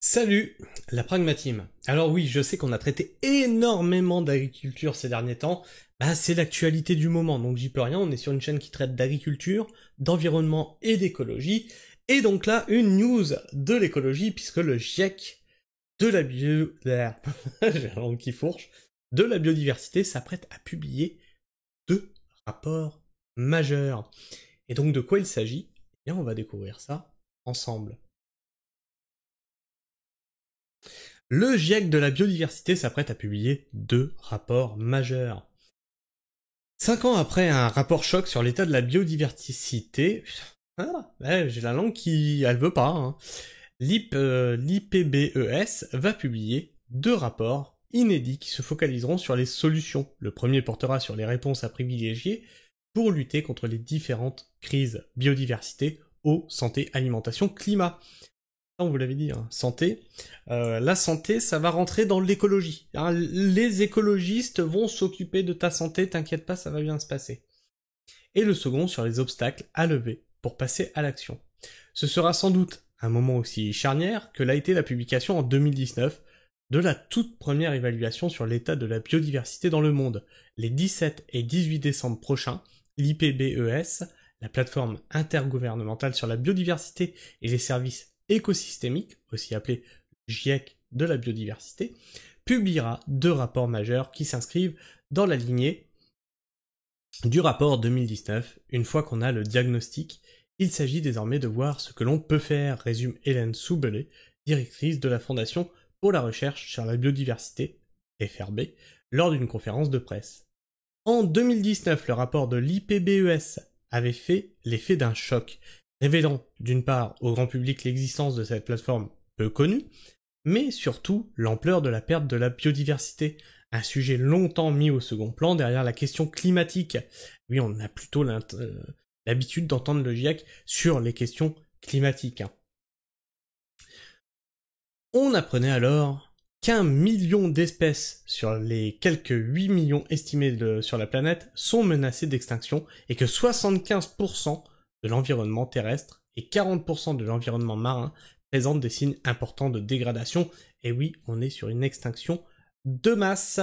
Salut, la pragmatime. Alors oui, je sais qu'on a traité énormément d'agriculture ces derniers temps, c'est l'actualité du moment, donc j'y peux rien, on est sur une chaîne qui traite d'agriculture, d'environnement et d'écologie, et donc là, une news de l'écologie, puisque le GIEC de la j'ai la langue qui fourche, de la biodiversité s'apprête à publier deux rapports majeurs. Et donc de quoi il s'agit? Eh bien, on va découvrir ça ensemble. Le GIEC de la biodiversité s'apprête à publier deux rapports majeurs. 5 ans après un rapport choc sur l'état de la biodiversité, j'ai la langue qui... elle veut pas, hein. L'IPBES va publier deux rapports inédits qui se focaliseront sur les solutions. Le premier portera sur les réponses à privilégier pour lutter contre les différentes crises biodiversité, eau, santé, alimentation, climat. On vous l'avait dit, hein, santé. La santé, ça va rentrer dans l'écologie. Hein, les écologistes vont s'occuper de ta santé, t'inquiète pas, ça va bien se passer. Et le second sur les obstacles à lever pour passer à l'action. Ce sera sans doute un moment aussi charnière que l'a été la publication en 2019 de la toute première évaluation sur l'état de la biodiversité dans le monde. Les 17 et 18 décembre prochains, l'IPBES, la plateforme intergouvernementale sur la biodiversité et les services écosystémique, aussi appelé GIEC de la biodiversité, publiera deux rapports majeurs qui s'inscrivent dans la lignée du rapport 2019. Une fois qu'on a le diagnostic, il s'agit désormais de voir ce que l'on peut faire, résume Hélène Soubelé, directrice de la Fondation pour la recherche sur la biodiversité, FRB, lors d'une conférence de presse. En 2019, le rapport de l'IPBES avait fait l'effet d'un choc, révélant d'une part au grand public l'existence de cette plateforme peu connue, mais surtout l'ampleur de la perte de la biodiversité, un sujet longtemps mis au second plan derrière la question climatique. Oui, on a plutôt l'habitude d'entendre le GIEC sur les questions climatiques. On apprenait alors qu'1 million d'espèces sur les quelques 8 millions estimés sur la planète sont menacées d'extinction et que 75% de l'environnement terrestre et 40% de l'environnement marin présentent des signes importants de dégradation. Et oui, on est sur une extinction de masse.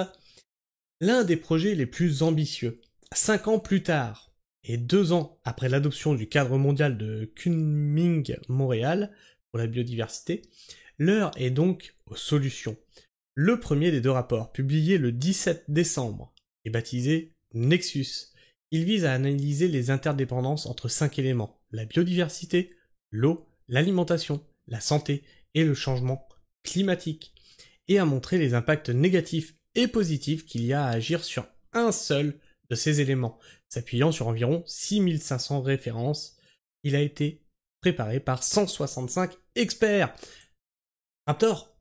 L'un des projets les plus ambitieux, 5 ans plus tard, et 2 ans après l'adoption du cadre mondial de Kunming-Montréal pour la biodiversité, l'heure est donc aux solutions. Le premier des deux rapports, publié le 17 décembre, est baptisé Nexus. Il vise à analyser les interdépendances entre 5 éléments, la biodiversité, l'eau, l'alimentation, la santé et le changement climatique, et à montrer les impacts négatifs et positifs qu'il y a à agir sur un seul de ces éléments. S'appuyant sur environ 6500 références, il a été préparé par 165 experts. Raptor,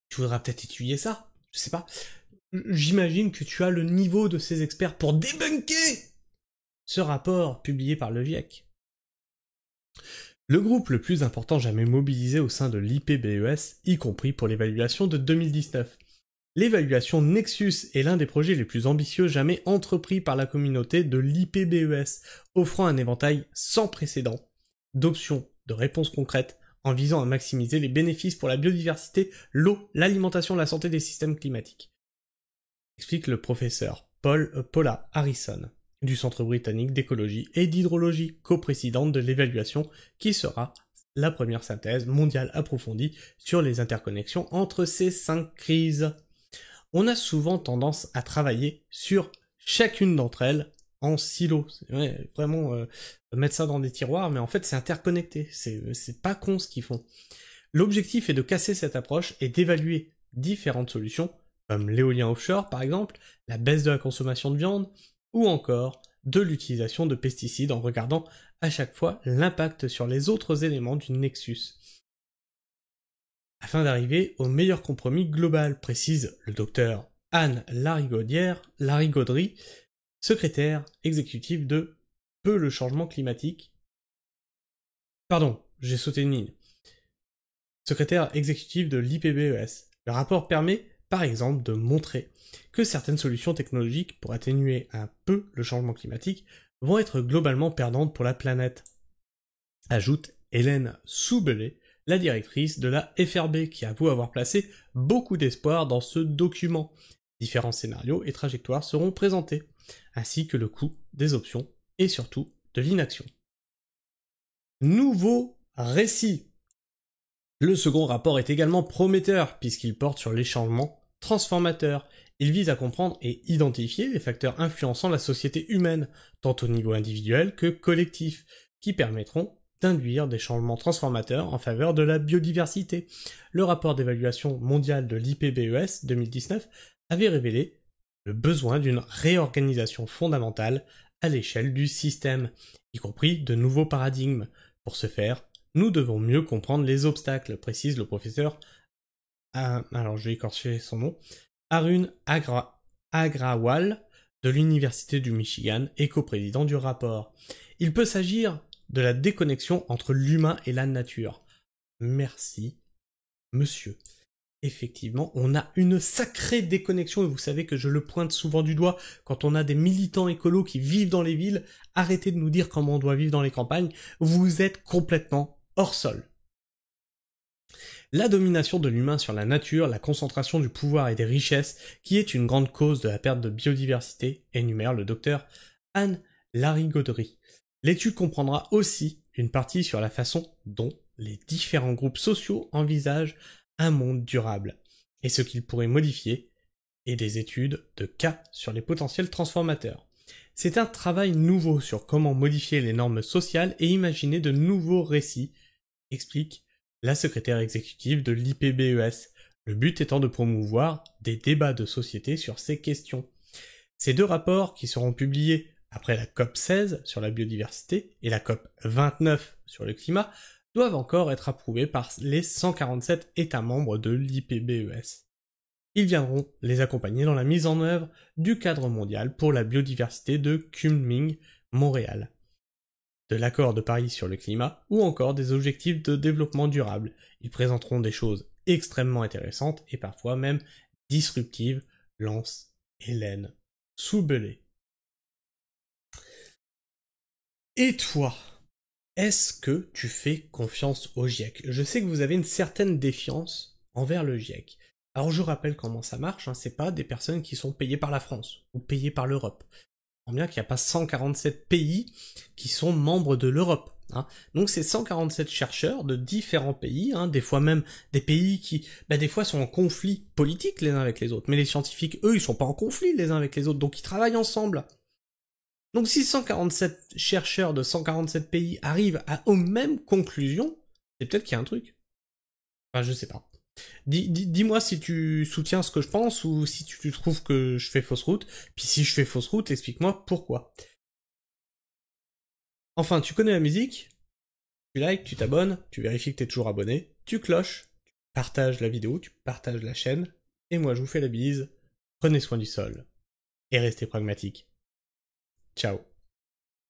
tu voudras peut-être étudier ça, je sais pas. J'imagine que tu as le niveau de ces experts pour débunker ce rapport publié par le GIEC. Le groupe le plus important jamais mobilisé au sein de l'IPBES, y compris pour l'évaluation de 2019. L'évaluation Nexus est l'un des projets les plus ambitieux jamais entrepris par la communauté de l'IPBES, offrant un éventail sans précédent d'options de réponses concrètes en visant à maximiser les bénéfices pour la biodiversité, l'eau, l'alimentation, la santé des systèmes climatiques. Explique le professeur Paula Harrison, du Centre britannique d'écologie et d'hydrologie, coprésidente de l'évaluation, qui sera la première synthèse mondiale approfondie sur les interconnexions entre ces 5 crises. On a souvent tendance à travailler sur chacune d'entre elles en silo. Ouais, vraiment mettre ça dans des tiroirs, mais en fait c'est interconnecté, c'est pas con ce qu'ils font. L'objectif est de casser cette approche et d'évaluer différentes solutions, comme l'éolien offshore par exemple, la baisse de la consommation de viande, ou encore de l'utilisation de pesticides en regardant à chaque fois l'impact sur les autres éléments du nexus. Afin d'arriver au meilleur compromis global, précise le docteur Anne Larigauderie, secrétaire exécutive de Peu le changement climatique. Pardon, j'ai sauté une ligne. Secrétaire exécutive de l'IPBES. Le rapport permet, par exemple, de montrer que certaines solutions technologiques pour atténuer un peu le changement climatique vont être globalement perdantes pour la planète. Ajoute Hélène Soubelé, la directrice de la FRB, qui avoue avoir placé beaucoup d'espoir dans ce document. Différents scénarios et trajectoires seront présentés, ainsi que le coût des options et surtout de l'inaction. Nouveau récit. Le second rapport est également prometteur, puisqu'il porte sur les changements transformateurs. Il vise à comprendre et identifier les facteurs influençant la société humaine, tant au niveau individuel que collectif, qui permettront d'induire des changements transformateurs en faveur de la biodiversité. Le rapport d'évaluation mondiale de l'IPBES 2019 avait révélé le besoin d'une réorganisation fondamentale à l'échelle du système, y compris de nouveaux paradigmes. Pour ce faire, nous devons mieux comprendre les obstacles, précise le professeur, alors je vais écorcher son nom, Arun Agrawal de l'Université du Michigan et coprésident du rapport. Il peut s'agir de la déconnexion entre l'humain et la nature. Merci, monsieur. Effectivement, on a une sacrée déconnexion, et vous savez que je le pointe souvent du doigt quand on a des militants écolos qui vivent dans les villes. Arrêtez de nous dire comment on doit vivre dans les campagnes, vous êtes complètement hors sol. La domination de l'humain sur la nature, la concentration du pouvoir et des richesses, qui est une grande cause de la perte de biodiversité, énumère le docteur Anne Larigauderie. L'étude comprendra aussi une partie sur la façon dont les différents groupes sociaux envisagent un monde durable, et ce qu'il pourrait modifier, et des études de cas sur les potentiels transformateurs. C'est un travail nouveau sur comment modifier les normes sociales et imaginer de nouveaux récits, explique la secrétaire exécutive de l'IPBES, le but étant de promouvoir des débats de société sur ces questions. Ces deux rapports, qui seront publiés après la COP 16 sur la biodiversité et la COP 29 sur le climat, doivent encore être approuvés par les 147 États membres de l'IPBES. Ils viendront les accompagner dans la mise en œuvre du cadre mondial pour la biodiversité de Kunming, Montréal, de l'accord de Paris sur le climat ou encore des objectifs de développement durable. Ils présenteront des choses extrêmement intéressantes et parfois même disruptives, lance Hélène Soubelé. Et toi ? Est-ce que tu fais confiance au GIEC ? Je sais que vous avez une certaine défiance envers le GIEC. Alors je rappelle comment ça marche, c'est pas des personnes qui sont payées par la France ou payées par l'Europe. On bien qu'il n'y a pas 147 pays qui sont membres de l'Europe. Donc c'est 147 chercheurs de différents pays, des fois même des pays qui, des fois sont en conflit politique les uns avec les autres. Mais les scientifiques, eux, ils sont pas en conflit les uns avec les autres, donc ils travaillent ensemble. Donc si 147 chercheurs de 147 pays arrivent aux mêmes conclusions, c'est peut-être qu'il y a un truc. Enfin, je sais pas. Dis-moi si tu soutiens ce que je pense ou si tu trouves que je fais fausse route. Puis si je fais fausse route, explique-moi pourquoi. Enfin, tu connais la musique, tu likes, tu t'abonnes, tu vérifies que t'es toujours abonné, tu cloches, tu partages la vidéo, tu partages la chaîne, et moi je vous fais la bise, prenez soin du sol, et restez pragmatique. Ciao.